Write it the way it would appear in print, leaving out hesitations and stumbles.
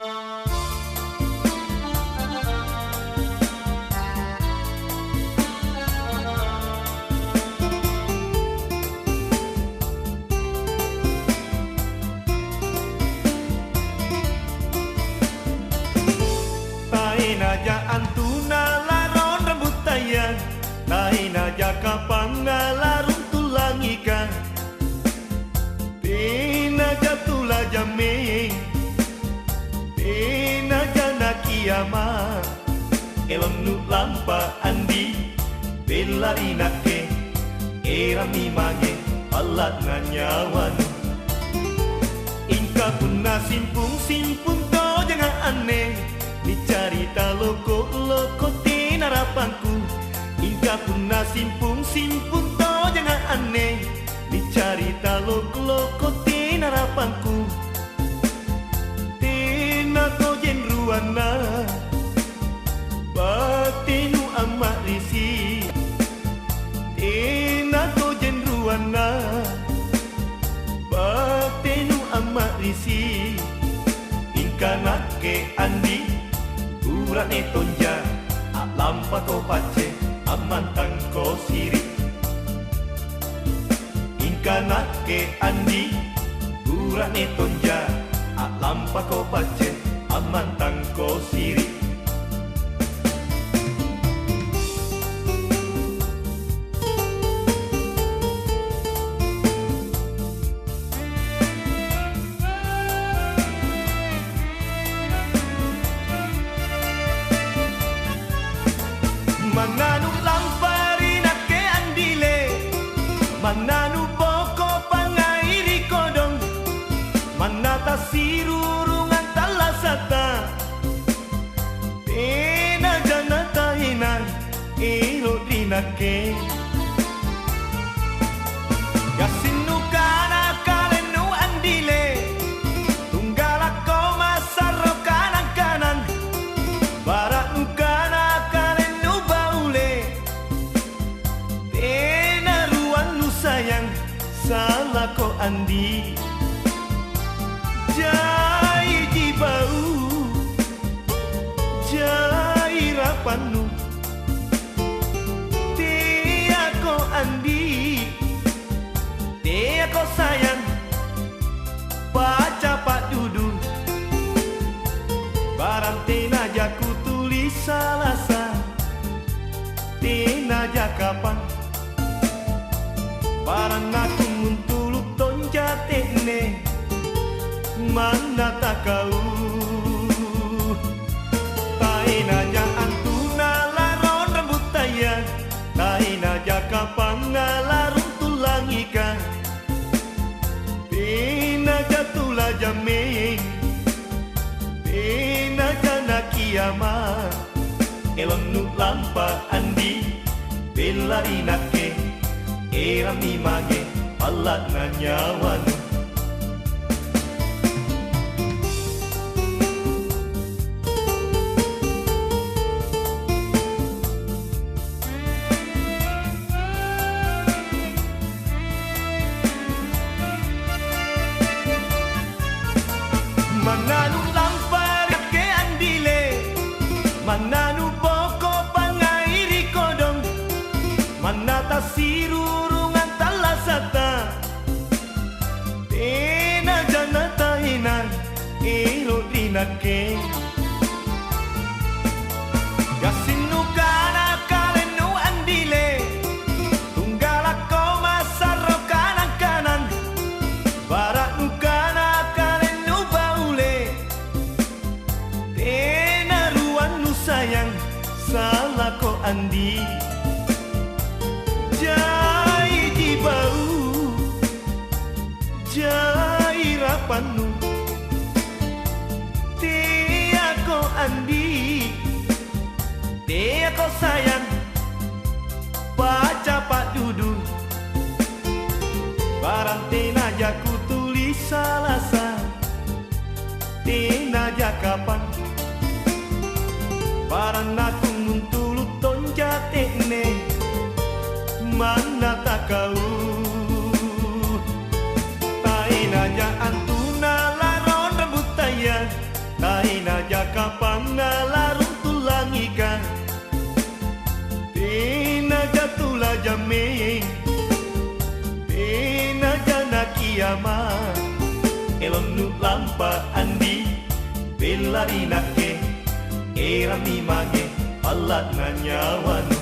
Naja antuna laron rambut tayang, tahi naja kapang ngalarung tulang ikan, pinaja tula jaming, pinaja na kiamat, elom nu lampa andi, belari nake, era mimage, palat na nyawan. Ingka pun na simpung to jangan aneh. Dicarita loko tinarapangku, ingka pun na simpung to jangan aneh. Dicarita loko tinarapangku, tina ko jenruana batinu amat risi, tina ko jenruana batinu amat risi. Ingka nake andi urat netonja, lampa ko pace, amantang ko siri. Ingka nake andi, urat netonja, lampa ko pace, amantang ko siri. Mananu lampari nake andile, mananu poko pangairi kodong, manata sirurungan talasata, tena janata hinan ilo dinake. Gasinu kana kalenu andile, tunggalako masaro kanan barat nukana sayang salah ko andi, jai jibau, jai rapanu, dia ko andi, dia ko sayang, baca pak dudu, barang tina jaku tulis salasa, tina jakapan. Parang aku muntuluk tonjate ne, mana tak kau. Tai naja antuna laron rambut tayang, tai naja kapang ngalarung tulang ikan, pinaja tula jaming, pinaja na kiamat, elom nu lampa andi, belari nake. Era mimage, palat na nyawan. Mananu lampari ke andile, mananu poko pangairi kodong, manata sirurungan talasata, tena janata hinan ilo dinake. Gasinu kana kalenu andile, tunggalako masaro kanan barat nukana kalenu baule, tena ruan nu sayang salah ko andi, jai jibau, jai rapanu, dia ko andi, dia ko sayang, baca pak dudu, barang tina jaku tulis salasa, tina jakapan, barang aku muntuluk tonjate ne, mana tak kau. Tai naja antuna laron rambut tayang, tai pangalarung tulang ikan Tina jatulah jaming Tina jana kiamat Elon nu lampa andi Bela inake Era mi mange Alat na nyawa nu